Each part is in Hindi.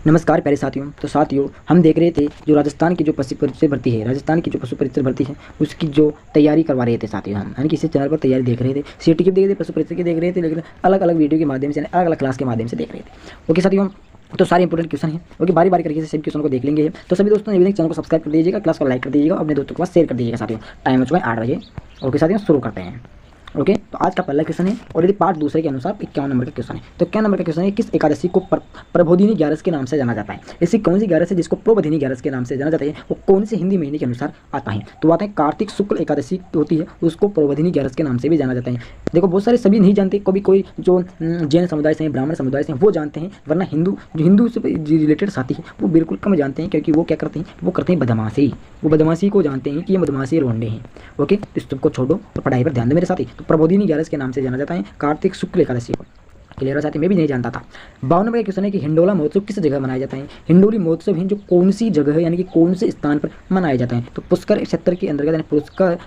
नमस्कार प्यारे साथियों। तो साथियों, हम देख रहे थे जो राजस्थान की जो पशु परिचय भर्ती है, राजस्थान की जो पशु परिचय भर्ती है उसकी जो तैयारी करवा रहे थे साथियों। हम यानी कि इसी चैनल पर तैयारी देख रहे थे, सीटी की भी देख रहे थे, पशु परिचय की देख रहे थे, लेकिन अलग अलग वीडियो के माध्यम से, अलग अलग क्लास के माध्यम से देख रहे थे। ओके साथियों, तो सारे इंपॉर्टेंट क्वेश्चन है। ओके, बारी बारी करके सभी क्वेश्चन को देख लेंगे। तो सभी दोस्तों ने चैनल को सब्सक्राइब कर दीजिएगा, क्लास को लाइक कर दीजिएगा, अपने दोस्तों के पास शेयर कर दीजिएगा साथियों। टाइम हो चुका है 8 बजे। ओके साथियों, शुरू करते हैं। ओके, तो आज का पहला क्वेश्चन है और यदि पार्ट दूसरे के अनुसार 51 नंबर का क्वेश्चन है। तो 51 नंबर का क्वेश्चन है, किस एकादशी को प्रबोधिनी ग्यारस के नाम से जाना जाता है? ऐसी कौन सी ग्यारस है जिसको प्रबोधिनी ग्यारस के नाम से जाना जाता है? वो कौन से हिंदी महीने के अनुसार आता है? तो आते हैं कार्तिक शुक्ल एकादशी होती है, उसको प्रबोधिनी ग्यारस के नाम से भी जाना जाता है। देखो, बहुत सारे सभी नहीं जानते, कभी कोई जो जैन समुदाय से हैं, ब्राह्मण समुदाय से हैं, वो जानते हैं, वरना हिंदू से रिलेटेड साथी हैं वो बिल्कुल कम जानते हैं, क्योंकि वो क्या करते हैं, वो करते हैं बदमाशी। वो बदमाशी को जानते हैं कि ये बदमाशी रोंडे हैं। ओके, तो इस सबको छोड़ो और पढ़ाई पर ध्यान दो मेरे साथी। तो प्रबोधिनी ग्यारस के नाम से जाना जाता है कार्तिक शुक्ल एकादशी को। क्लियर है साथी? मैं भी नहीं जानता था। 52 नंबर का क्वेश्चन है कि हिंडोला महोत्सव किस जगह मनाया जाता है? हिंडोली महोत्सव है जो कौन सी जगह है, यानी कि कौन से स्थान पर मनाया जाता है? तो पुष्कर क्षेत्र के अंतर्गत, यानी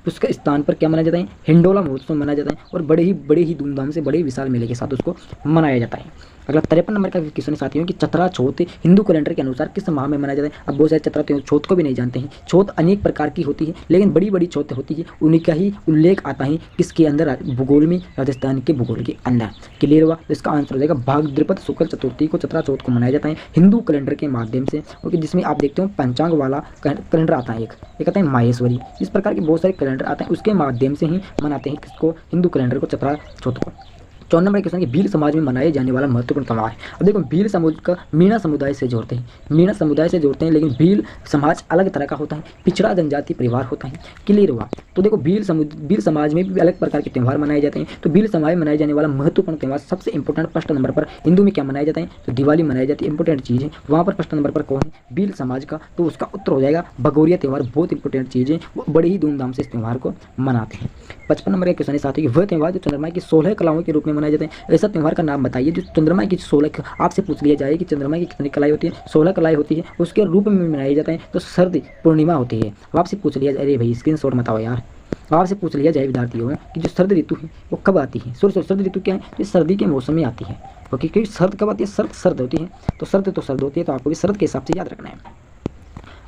पुष्कर स्थान पर क्या मनाया जाता है? हिंडोला महोत्सव मनाया जाता है, और बड़े ही धूमधाम से, बड़े ही विशाल मेले के साथ उसको मनाया जाता है। अगला 53 नंबर का क्वेश्चन साथियों कि चतरा छौत हिंदू कैलेंडर के अनुसार किस माह में मनाया जाता है? अब बहुत सारे चतरा छौत को भी नहीं जानते हैं। छौत अनेक प्रकार की होती है, लेकिन बड़ी बड़ी छौत होती है, उन्हीं का ही उल्लेख आता है किसके अंदर? भूगोल में, राजस्थान के भूगोल के अंदर। क्लियर हुआ? तो इसका आंसर हो जाएगा भाद्रपद शुक्ल चतुर्थी को चतरा चौथ को मनाया जाता है हिंदू कैलेंडर के माध्यम से। ओके, जिसमें आप देखते हो पंचांग वाला कैलेंडर आता है, एक आता है माहेश्वरी। इस प्रकार के बहुत सारे कैलेंडर आते हैं, उसके माध्यम से ही मनाते हैं किसको? हिंदू कैलेंडर को, चतरा चौथ को। 54 नंबर क्वेश्चन है भील समाज में मनाए जाने वाला महत्वपूर्ण त्यौहार है। अब देखो, भील समाज का मीणा समुदाय से जोड़ते हैं, मीणा समुदाय से जोड़ते हैं, लेकिन भील समाज अलग तरह का होता है, पिछड़ा जनजाति परिवार होता है। क्लियर हुआ? तो देखो, भील समाज में भी अलग प्रकार के त्यौहार मनाए जाते हैं। तो भील समाज में मनाए जाने वाला महत्वपूर्ण त्यौहार सबसे इंपॉर्टेंट फर्स्ट नंबर पर हिंदू में क्या मनाया जाता है? तो दिवाली मनाई जाती है, इंपॉर्टेंट चीज़ है। वहाँ पर फर्स्ट नंबर पर कौन है? भील समाज का। तो उसका उत्तर हो जाएगा भगोरिया त्यौहार। बहुत इंपॉर्टेंट चीज़ है, वो बड़े ही धूमधाम से इस त्यौहार को मनाते हैं। 55 नंबर का क्वेश्चन है साथियों कि वह त्यौहार जो चंद्रमा की 16 कलाओं के रूप में मनाए जाते हैं, ऐसा त्यौहार का नाम बताइए जो चंद्रमा की 16, आपसे पूछ लिया जाए कि चंद्रमा की कितनी कलाएं होती है? 16 कलाएं होती है, उसके रूप में मनाया जाता है। तो शरद पूर्णिमा होती है। अब आपसे पूछ लिया जाए, अरे भाई स्क्रीनशॉट मत आओ यार, आपसे पूछ लिया जाए विद्यार्थियों कि जो शरद ऋतु है वो कब आती है? शरद ऋतु क्या है? तो सर्दी के मौसम में आती है। ओके, क्योंकि शरद कब आती है? सर्द होती है। तो सर्द होती है, तो आपको भी शरद के हिसाब से याद रखना है।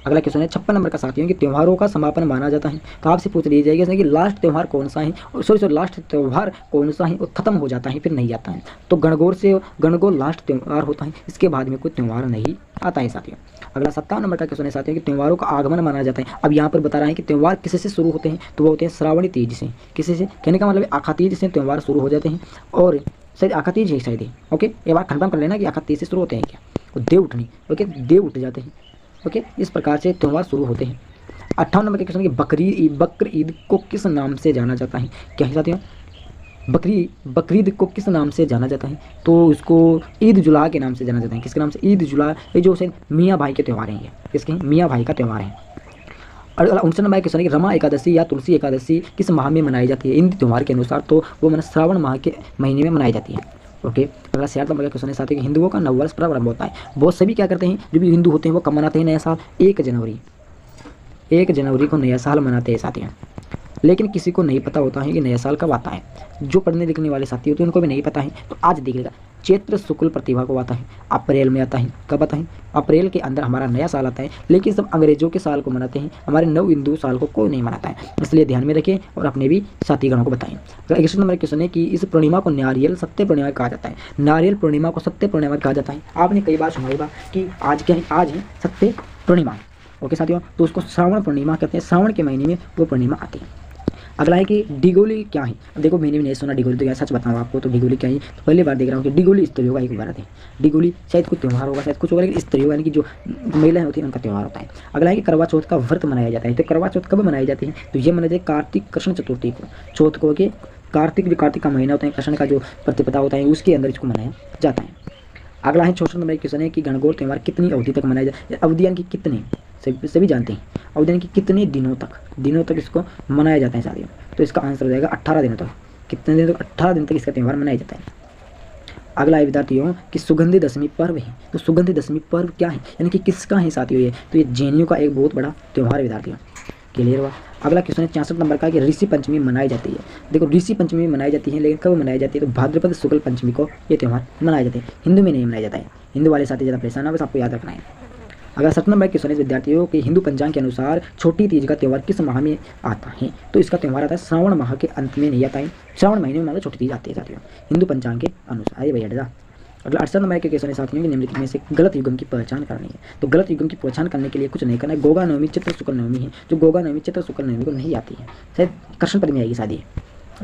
अगला क्वेश्चन है 56 नंबर का साथियों कि त्योहारों का समापन माना जाता है। तो आपसे पूछ लिया जाएगा कि लास्ट त्यौहार कौन सा है, और लास्ट त्यौहार कौन सा है, वो खत्म हो जाता है फिर नहीं आता है। तो गणगौर लास्ट त्यौहार होता है, इसके बाद में कोई त्यौहार नहीं आता है साथियों। अगला 57 नंबर का क्वेश्चन है साथियों कि त्योहारों का आगमन माना जाता है। अब यहाँ पर बता रहा है कि त्यौहार किससे शुरू होते हैं? तो वो होते हैं श्रावणी तीज से। किसी से कहने का मतलब आखा तीज से त्यौहार शुरू हो जाते हैं, और शायद आखा तीज है शायद। ओके, ये बात कंफर्म कर लेना कि आखा तीज से शुरू होते हैं क्या? वो देव उठनी। ओके, देव उठ जाते हैं। ओके, इस प्रकार से त्यौहार शुरू होते हैं। 58 नंबर के क्वेश्चन कि बकर ईद को किस नाम से जाना जाता है? क्या है साथियों? बकरीद को किस नाम से जाना जाता है? तो इसको ईद जुला के नाम से जाना जाता है। किसके नाम से? ईद जुला। ये जो शायद मियाँ भाई के त्यौहार हैं, ये किसके हैं? मियाँ भाई का त्यौहार है। और 59 नंबर क्वेश्चन है कि रमा एकादशी या तुलसी एकादशी किस माह में मनाई जाती है? इन त्यौहार के अनुसार तो वो मैंने श्रावण माह के महीने में मनाई जाती है। ओके, अगला 66 नंबर का क्वेश्चन है साथियों कि हिंदुओं का नववर्ष प्रारंभ होता है। बहुत सभी क्या करते हैं, जो भी हिंदू होते हैं वो कब मनाते हैं नया साल? 1 जनवरी को नया साल मनाते हैं साथियों। लेकिन किसी को नहीं पता होता है कि नया साल कब आता है। जो पढ़ने लिखने वाले साथी होते हैं उनको भी नहीं पता है। तो आज देखिएगा, चैत्र शुक्ल प्रतिभा को आता है, अप्रैल में आता है। कब आता है? अप्रैल के अंदर हमारा नया साल आता है। लेकिन सब अंग्रेजों के साल को मनाते हैं, हमारे नव हिंदू साल को कोई नहीं मनाता है। इसलिए ध्यान में रखें और अपने भी साथीगणों को बताएं। 61 नंबर क्वेश्चन है कि इस पूर्णिमा को नारियल सत्य पूर्णिमा कहा जाता है। नारियल पूर्णिमा को सत्य पूर्णिमा कहा जाता है। आपने कई बार सुना होगा कि आज क्या है? आज है सत्य पूर्णिमा। ओके साथियों, तो उसको श्रावण पूर्णिमा कहते हैं। श्रावण के महीने में वो पूर्णिमा आती है। अगला है कि डिगोली क्या है? अब देखो, मैंने भी नहीं सुना डिगोली, तो क्या सच बताऊँ आपको? तो डिगोली क्या है? तो पहली बार देख रहा हूँ कि डिगोली स्त्रियों का एक व्रत है। डिगोली शायद कुछ त्यौहार होगा, शायद कुछ होगा, लेकिन स्त्रियों यानी कि जो महिलाएं होती हैं उनका त्यौहार होता है। अगला है कि करवा चौथ का व्रत मनाया जाता है। तो करवा चौथ कब मनाई जाती है? तो ये मनाई जाती है कार्तिक कृष्ण चतुर्थी को। चौथ को कि कार्तिक का महीना होता है, कृष्ण का जो प्रतिपदा होता है उसके अंदर इसको मनाया जाता है। अगला है 64 नंबर क्वेश्चन है कि गणगौर त्यौहार कितनी अवधि तक मनाया जाए? अवधि यानी कि कितने, सभी जानते हैं अवधि यानी कि कितने दिनों तक इसको मनाया जाता है साथियों। तो इसका आंसर हो जाएगा 18 दिनों तक। कितने दिन तक? 18 दिन तक इसका त्यौहार मनाया जाता है। अगला है विद्यार्थियों कि सुगंधि दशमी पर्व है। तो सुगंधि दशमी पर्व क्या है, यानी कि किसका है साथियों? ये तो ये जैनियों का एक बहुत बड़ा त्यौहार है विद्यार्थियों। क्लियर हुआ? अगला क्वेश्चन है 66 नंबर का कि ऋषि पंचमी मनाई जाती है। देखो ऋषि पंचमी मनाई जाती है, लेकिन कब मनाई जाती है? तो भाद्रपद शुक्ल पंचमी को ये त्यौहार मनाया जाता है। हिंदू में नहीं मनाया जाता है। हिंदू वाले साथी ज़्यादा परेशान है, बस आपको याद रखना है। अगर 7 नंबर क्वेश्चन है विद्यार्थियों के हिंदू पंचांग के अनुसार छोटी तीज का त्यौहार किस माह में आता है? तो इसका त्यौहार आता है श्रावण माह के अंत में नहीं आता है, श्रावण महीने में मतलब छोटी तीज आती है साथियों हिंदू पंचांग के अनुसार। ये भैया डरा। अगला 68 नंबर के क्वेश्चन है साथियों कि निम्नलिखित में से गलत युगम की पहचान करनी है। तो गलत युगम की पहचान करने के लिए कुछ नहीं करना है। गोगा नवमी चित्र शुक्ल नवमी है, जो गोगा नवमी चित्र शुक्ल नवमी को नहीं आती है, शायद कृष्ण पद में आएगी शादी।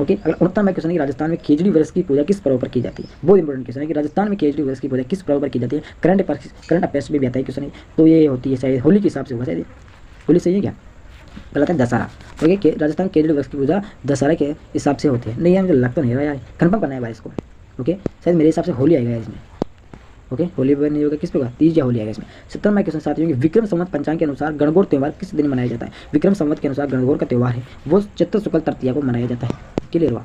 ओके। अगला 69 नंबर क्वेश्चन है कि राजस्थान में खेजड़ी वर्ष की पूजा किस पर्व पर की जाती है? बहुत इंपॉर्टेंट क्वेश्चन है कि राजस्थान में खेजड़ी वर्ष की पूजा किस पर्व पर की जाती है? करंट अफेयर्स में भी आता है क्वेश्चन है। तो ये होती है शायद होली के हिसाब से होगा, शायद होली सही है क्या? गलत है, दशहरा। ओके। राजस्थान खेजड़ी वर्ष की पूजा दशहरा के हिसाब से होती है। नहीं है, मुझे लग तो नहीं रहा यार, कन्फर्म करना है भाई इसको। ओके। शायद मेरे हिसाब से होली आएगा इसमें। ओके। होली पर नहीं होगा, किस पे होगा? तीज या होली आएगा इसमें। 70 नंबर क्वेश्चन साथियों कि विक्रम संवत पंचांग के अनुसार गणगौर त्यौहार किस दिन मनाया जाता है? विक्रम संवत के अनुसार गणगौर का त्यौहार है वो चैत्र शुक्ल तृतीया को मनाया जाता है। क्लियर हुआ?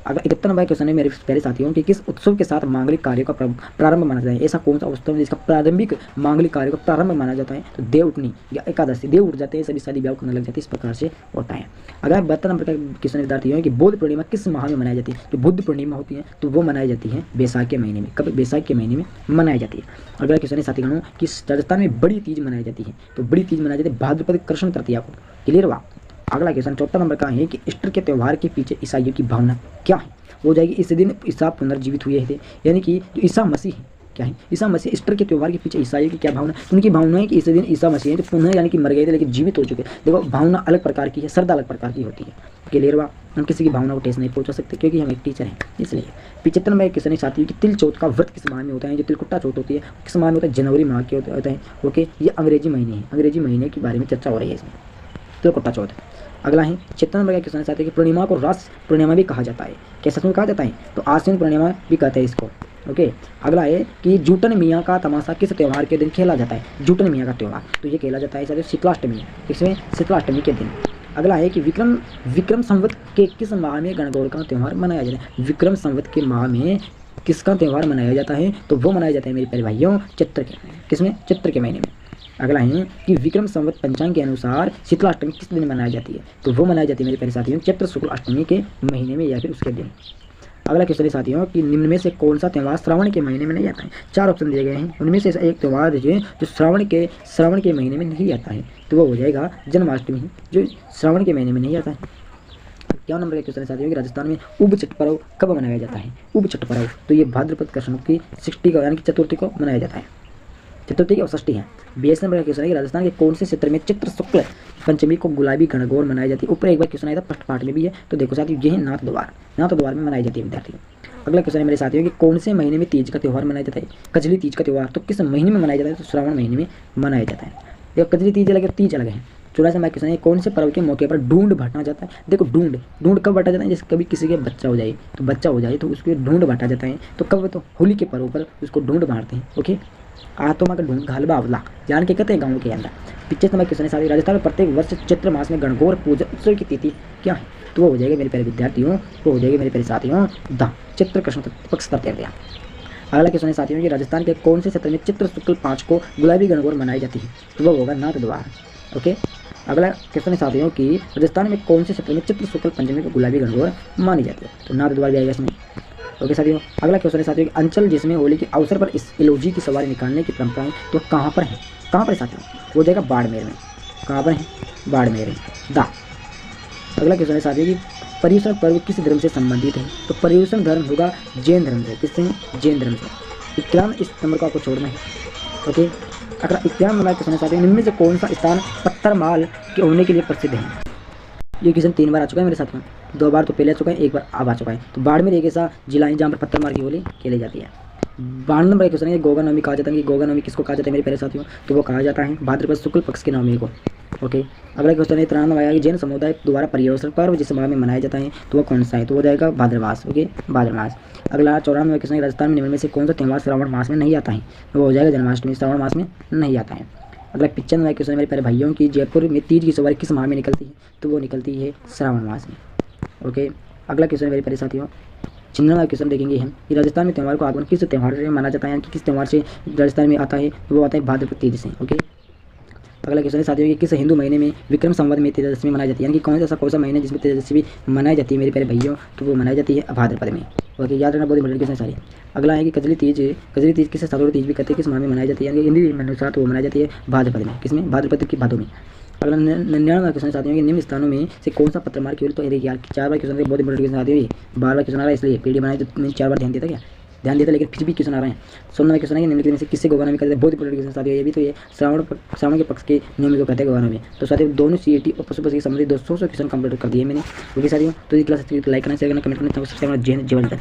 अगर 71 नंबर क्वेश्चन है मेरे प्यारे साथियों कि किस उत्सव के साथ मांगलिक कार्यों का प्रारंभ माना जाता है? ऐसा कौन सा उत्सव है जिसका प्रारंभिक मांगलिक कार्यों का प्रारंभ माना जाता है? तो देव उठनी या एकादशी, देव उठ जाते हैं, सभी शादी ब्याह करने लग जाते हैं, इस प्रकार से होता है। अगर 72 नंबर का क्वेश्चन विद्यार्थियों है कि बुद्ध पूर्णिमा किस माह में मनाई जाती है? तो बुद्ध पूर्णिमा होती है तो वो मनाई जाती है बैसाख के महीने में। कब? बैसाख के महीने में मनाई जाती है। अगला क्वेश्चन है साथीगणों कि राजस्थान में बड़ी तीज मनाई जाती है। तो बड़ी तीज मनाई जाती है भाद्रपद कृष्ण तृतीया को। क्लियर हुआ? अगला क्वेश्चन 74 नंबर का है कि ईस्टर के त्यौहार के पीछे ईसाइयों की भावना क्या है? हो जाएगी इस दिन ईसा पुनर्जीवित हुए थे, यानी कि जो ईसा मसीह है, क्या है? ईसा मसीह। ईस्टर के त्यौहार के पीछे ईसाइयों की क्या भावना? उनकी भावना है कि इस दिन ईसा मसीह है जो पुनः यानी कि मर गए थे लेकिन जीवित हो चुके। देखो भावना अलग प्रकार की है, श्रद्धा अलग प्रकार की होती है। क्लियर हुआ? हम किसी की भावना को ठेस नहीं पहुंचा सकते क्योंकि हम एक टीचर हैं, इसलिए। 75 नंबर क्वेश्चन है साथियों कि तिल चौथ का व्रत किस माह में होता है? जो तिलकुट्टा चौथ होती है किस माह में होता है? जनवरी माह के होता है। ओके। ये अंग्रेजी महीने है, अंग्रेजी महीने के बारे में चर्चा हो रही है इसमें, तिलकुट्टा चौथ। अगला है 76 नंबर का क्वेश्चन साथ है कि पूर्णिमा को रास पूर्णिमा भी कहा जाता है। कैसा समय कहा जाता है? तो आश्विन पूर्णिमा भी कहते हैं इसको। ओके। अगला है कि जूटन मियाँ का तमाशा किस त्यौहार के दिन खेला जाता है? जूटन मियाँ का त्यौहार तो ये खेला जाता है साथियों शीतलाष्टमी, इसमें शीतलाष्टमी के दिन। अगला है कि विक्रम संवत के किस माह में गणगौर का त्यौहार मनाया जाता है? विक्रम संवत के माह में किसका त्यौहार मनाया जाता है? तो वो मनाया जाता है मेरे प्यारे भाइयों चित्र के, किसमें? चित्र के महीने में। अगला है कि विक्रम संवत पंचांग के अनुसार शीतलाष्टमी किस दिन मनाई जाती है? तो वो मनाई जाती है मेरे प्यारे साथियों चैत्र शुक्ल अष्टमी के महीने में या फिर उसके दिन। अगला क्वेश्चन है साथियों कि निम्न में से कौन सा त्यौहार श्रावण के महीने में नहीं आता है? 4 ऑप्शन दिए गए हैं, उनमें से एक त्यौहार है जो श्रावण के महीने में नहीं आता है, तो वो हो जाएगा जन्माष्टमी, जो श्रावण के महीने में नहीं आता है। क्या नंबर का क्वेश्चन है साथियों कि राजस्थान में उब छठ पर्व कब मनाया जाता है? उब छठ पर्व तो ये भाद्रपद कृष्ण की 60 को यानी कि चतुर्थी को मनाया जाता है, चतुर्थी की और षष्ठी है। 22 नंबर का क्वेश्चन है कि राजस्थान के कौन से क्षेत्र में चित्र शुक्ल पंचमी को गुलाबी गणगौर मनाई जाती है? ऊपर एक बार क्वेश्चन आया था फर्स्ट पार्ट में भी है, तो देखो साथियों ये है नाथ द्वार में मनाई जाती है विद्यार्थियों। अगला क्वेश्चन है मेरे साथियों कि कौन से महीने में तीज का त्यौहार मनाया जाता है? कजली तीज का त्यौहार तो किस महीने में मनाया जाता है? तो श्रावण महीने में मनाया जाता है। देखो कजली तीज अलग है, तीज अलग है। 84 नंबर क्वेश्चन है कौन से पर्व के मौके पर ढूंढ बांटा जाता है? देखो ढूंढ कब बांटा जाता है? जैसे कभी किसी के बच्चा हो जाए तो उसके ढूंढ बांटा जाता है। तो कब? तो होली के पर्व पर उसको ढूंढ बांटते हैं। ओके। आत्मा का ढूंढ घाल बावला जान के कहते हैं गाँव के अंदर। 25 नंबर क्वेश्चन है साथियों राजस्थान में प्रत्येक वर्ष चैत्र मास में गणगौर पूजा उत्सव की तिथि क्या है? तो वो हो जाएगा मेरे प्यारे विद्यार्थियों, वो हो जाएगी मेरे प्यारे साथियों द चित्र कृष्ण पक्ष तृतीया। अगला क्वेश्चन है साथियों कि राजस्थान के कौन से क्षेत्र में चित्र शुक्ल 5 को गुलाबी गणगौर मनाई जाती है? तो वो होगा नाथ द्वार। ओके। अगला क्वेश्चन है साथियों कि राजस्थान में कौन से क्षेत्र में चित्र शुक्ल पंचमी को गुलाबी गणगौर मानी जाती है? तो नाथ द्वार भी आएगा इसमें। ओके साथियों। अगला क्वेश्चन है साथियों कि अंचल जिसमें होली के अवसर पर इस इलोजी की सवारी निकालने की परंपरा है तो कहाँ पर है? कहाँ पर है साथियों? वो जाएगा बाड़मेर में। कहाँ पर है? बाड़मेर में दा। अगला क्वेश्चन है साथियों कि पर्युषण पर्व किस धर्म से संबंधित है? तो पर्युषण धर्म होगा जैन धर्म से। किससे? जैन धर्म से। 51 इस नंबर को आपको छोड़ना है। ओके। अगला 51 नंबर क्वेश्चन है साथियों निम्न में से कौन सा स्थान पत्थरमाल के होने के लिए प्रसिद्ध है? ये क्वेश्चन 3 बार आ चुका है मेरे साथ में, 2 बार तो पहले आ चुका है, 1 बार अब आ चुका है। तो बाड़मेर एक ऐसा जिला है जहाँ पर पत्थरमाल की होली खेली जाती है। 52 नंबर क्वेश्चन है गोगा नवमी कहा जाता है कि गोगा नवमी किसको कहा जाता है मेरे प्यारे साथियों? तो वो कहा जाता है भाद्रपद शुक्ल पक्ष की नवमी को। ओके। अगला क्वेश्चन है 93 आया कि जैन समुदाय द्वारा पर्युषण पर्व जिस माह में मनाया जाता है तो वो कौन सा है? तो वो जाएगा भाद्रमास। ओके। भाद्रमास। अगला 94 क्वेश्चन है राजस्थान में निम्न में से कौन सा त्यौहार श्रावण मास में नहीं आता है? तो वो हो जाएगा जन्माष्टमी, श्रावण मास में नहीं आता है। अगला 95 क्वेश्चन है मेरे प्यारे भाइयों की जयपुर में तीज की सवारी किस माह में निकलती है? तो वो निकलती है श्रावण मास में। ओके। अगला क्वेश्चन है मेरे प्यारे साथियों 96वां क्वेश्चन देखेंगे हम कि राजस्थान में त्यौहार को आगमन किस त्यौहार से माना जाता है, कि किस त्यौहार से राजस्थान में आता है? तो वो आता है भाद्रपद तीज से। ओके। अगला क्वेश्चन है साथियों कि किस हिंदू महीने में विक्रम संवत में तेजस्वी मनाई जाती है, यानी कि कौन सा महीने जिसमें तेजस्वी मनाई जाती है मेरे प्यारे भाइयों, तो वो मनाई जाती है भाद्रपद में। ओके, याद रखना बहुत इंपॉर्टेंट क्वेश्चन सारे। अगला है कि कजली तीज किसे सालों तीज भी कहते हैं, किस माह में मनाई जाती है, यानी कि हिंदी में अनुसार तो वो मनाई जाती है भाद्रपद में। किसमें? भाद्रपद की भादों में। अगला 99वां क्वेश्चन साथियों कि निम्न स्थानों में से कौन सा पत्र मार्ग केवल, तो यार 4 बार क्वेश्चन बहुत इंपॉर्टेंट क्वेश्चन साथियों, ये बार बार क्वेश्चन आ रहा है इसलिए पीडी बनाई तो मैंने 4 बार ध्यान दिया था क्या, ध्यान दिया था, लेकिन फिर भी क्वेश्चन आ रहे हैं। 16वां क्वेश्चन है कि निम्नलिखित में से किससे गोवाना करते हैं, बहुत इंपॉर्टेंट क्वेश्चन साथियों ये भी, तो ये श्रावण के पक्ष के नवमी को कहते हैं गोवाना में। तो साथियों दोनों सीईटी और पशु पक्षी के संबंधित 200 क्वेश्चन कंप्लीट कर दिए मैंने। ओके साथियों, तो इस क्लास लाइक करना, शेयर करना, कमेंट करना, सब्सक्राइब करना। जय हिंद, जय भारत।